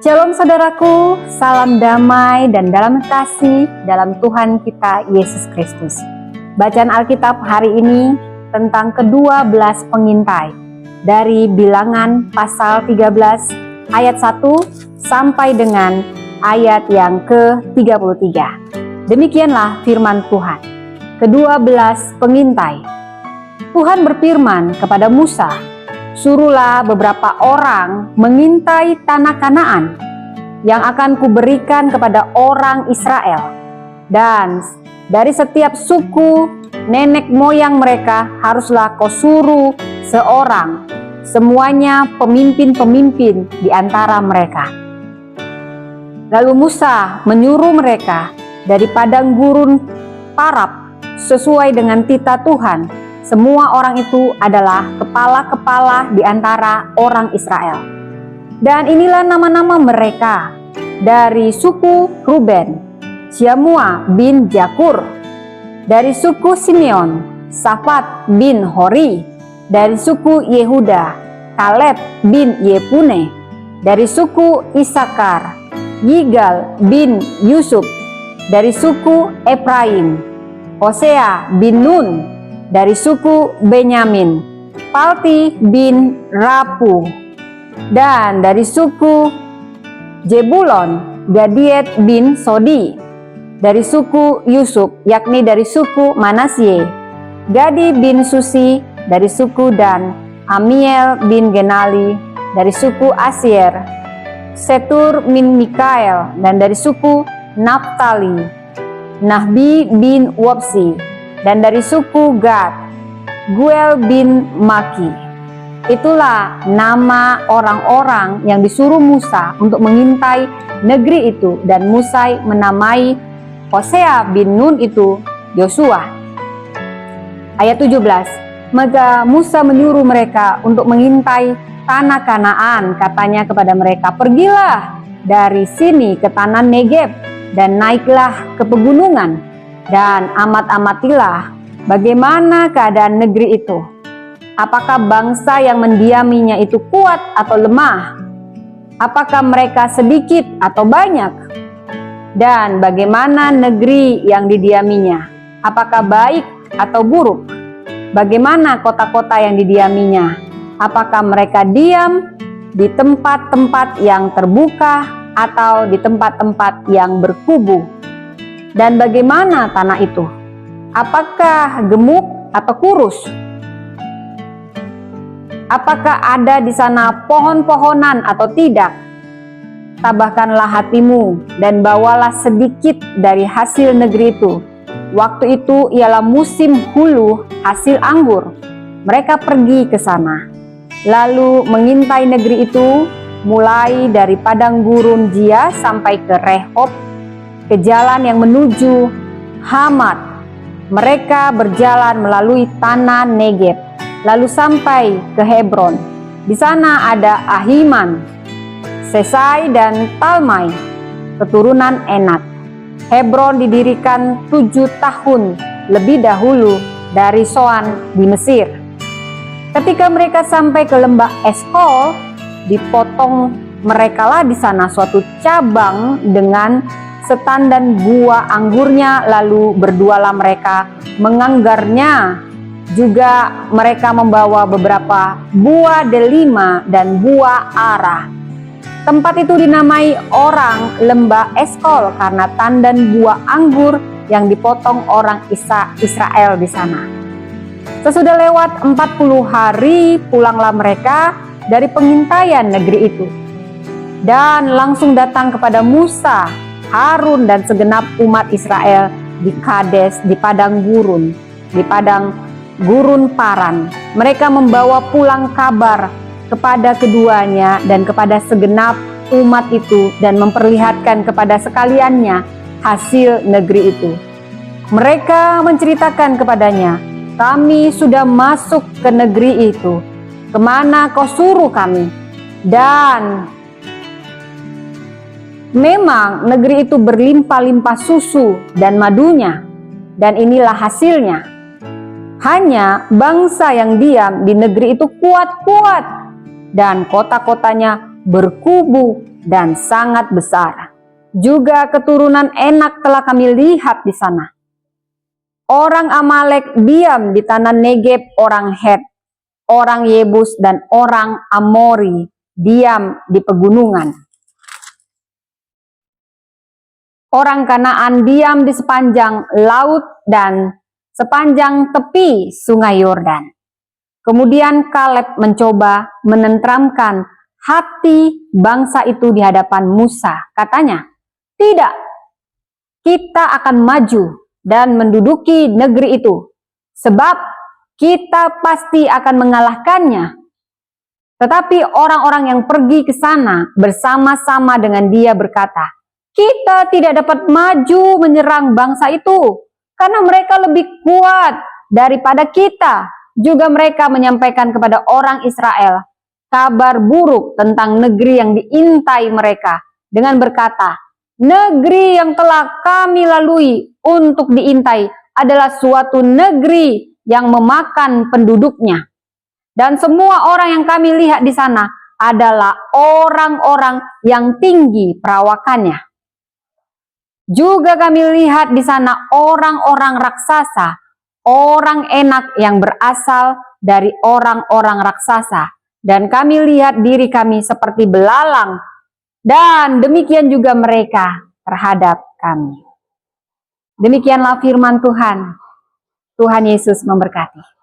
Shalom saudaraku, salam damai dan dalam kasih dalam Tuhan kita Yesus Kristus. Bacaan Alkitab hari ini tentang ke-12 pengintai dari Bilangan pasal 13 ayat 1 sampai dengan ayat yang ke-33. Demikianlah firman Tuhan. Ke-12 pengintai. Tuhan berfirman kepada Musa, "Suruhlah beberapa orang mengintai tanah Kanaan yang akan kuberikan kepada orang Israel. Dan dari setiap suku nenek moyang mereka haruslah kau suruh seorang, semuanya pemimpin-pemimpin di antara mereka." Lalu Musa menyuruh mereka dari padang gurun Parab sesuai dengan titah Tuhan. Semua orang itu adalah kepala-kepala di antara orang Israel. Dan inilah nama-nama mereka. Dari suku Ruben, Syamua bin Jakur. Dari suku Simeon, Safat bin Hori. Dari suku Yehuda, Kaleb bin Yefune. Dari suku Isakar, Yigal bin Yusuf. Dari suku Efraim, Hosea bin Nun. Dari suku Benyamin, Palti bin Rapu. Dan dari suku Jebulon, Gadiet bin Sodi. Dari suku Yusuf, yakni dari suku Manasye, Gadi bin Susi. Dari suku Dan, Amiel bin Genali. Dari suku Asyer, Setur bin Mikael. Dan dari suku Naftali, Nahbi bin Wapsi. Dan dari suku Gad, Guel bin Maki. Itulah nama orang-orang yang disuruh Musa untuk mengintai negeri itu, dan Musa menamai Hosea bin Nun itu Yosua. Ayat 17. Maka Musa menyuruh mereka untuk mengintai tanah Kanaan. Katanya kepada mereka, "Pergilah dari sini ke tanah Negeb dan naiklah ke pegunungan, dan amat-amatilah bagaimana keadaan negeri itu. Apakah bangsa yang mendiaminya itu kuat atau lemah? Apakah mereka sedikit atau banyak? Dan bagaimana negeri yang didiaminya? Apakah baik atau buruk? Bagaimana kota-kota yang didiaminya? Apakah mereka diam di tempat-tempat yang terbuka atau di tempat-tempat yang berkubu? Dan bagaimana tanah itu? Apakah gemuk atau kurus? Apakah ada di sana pohon-pohonan atau tidak? Tabahkanlah hatimu dan bawalah sedikit dari hasil negeri itu." Waktu itu ialah musim hulu hasil anggur. Mereka pergi ke sana, lalu mengintai negeri itu, mulai dari padang gurun Jia sampai ke Rehob, ke jalan yang menuju Hamat. Mereka berjalan melalui tanah Negeb, lalu sampai ke Hebron. Di sana ada Ahiman, Sesai dan Talmai, keturunan Enak. Hebron didirikan 7 tahun lebih dahulu dari Soan di Mesir. Ketika mereka sampai ke lembah Eskol, dipotong merekalah di sana suatu cabang dengan setandan buah anggurnya, lalu berdualah mereka menganggarnya. Juga mereka membawa beberapa buah delima dan buah ara. Tempat itu dinamai orang lembah Eskol karena tandan buah anggur yang dipotong orang Israel di sana. Sesudah lewat 40 hari, pulanglah mereka dari pengintaian negeri itu, dan langsung datang kepada Musa, Harun dan segenap umat Israel di Kades, di padang gurun Paran. Mereka membawa pulang kabar kepada keduanya dan kepada segenap umat itu, dan memperlihatkan kepada sekaliannya hasil negeri itu. Mereka menceritakan kepadanya, "Kami sudah masuk ke negeri itu, kemana kau suruh kami? Dan memang negeri itu berlimpah-limpah susu dan madunya, dan inilah hasilnya. Hanya bangsa yang diam di negeri itu kuat-kuat, dan kota-kotanya berkubu dan sangat besar. Juga keturunan Enak telah kami lihat di sana. Orang Amalek diam di tanah Negeb, orang Het, orang Yebus, dan orang Amori diam di pegunungan. Orang Kanaan diam di sepanjang laut dan sepanjang tepi sungai Yordan. Kemudian Kaleb mencoba menenteramkan hati bangsa itu di hadapan Musa. Katanya, "Tidak, kita akan maju dan menduduki negeri itu, sebab kita pasti akan mengalahkannya." Tetapi orang-orang yang pergi ke sana bersama-sama dengan dia berkata, "Kita tidak dapat maju menyerang bangsa itu, karena mereka lebih kuat daripada kita." Juga mereka menyampaikan kepada orang Israel kabar buruk tentang negeri yang diintai mereka dengan berkata, "Negeri yang telah kami lalui untuk diintai adalah suatu negeri yang memakan penduduknya. Dan semua orang yang kami lihat di sana adalah orang-orang yang tinggi perawakannya. Juga kami lihat di sana orang-orang raksasa, orang Enak yang berasal dari orang-orang raksasa. Dan kami lihat diri kami seperti belalang, dan demikian juga mereka terhadap kami." Demikianlah firman Tuhan. Tuhan Yesus memberkati.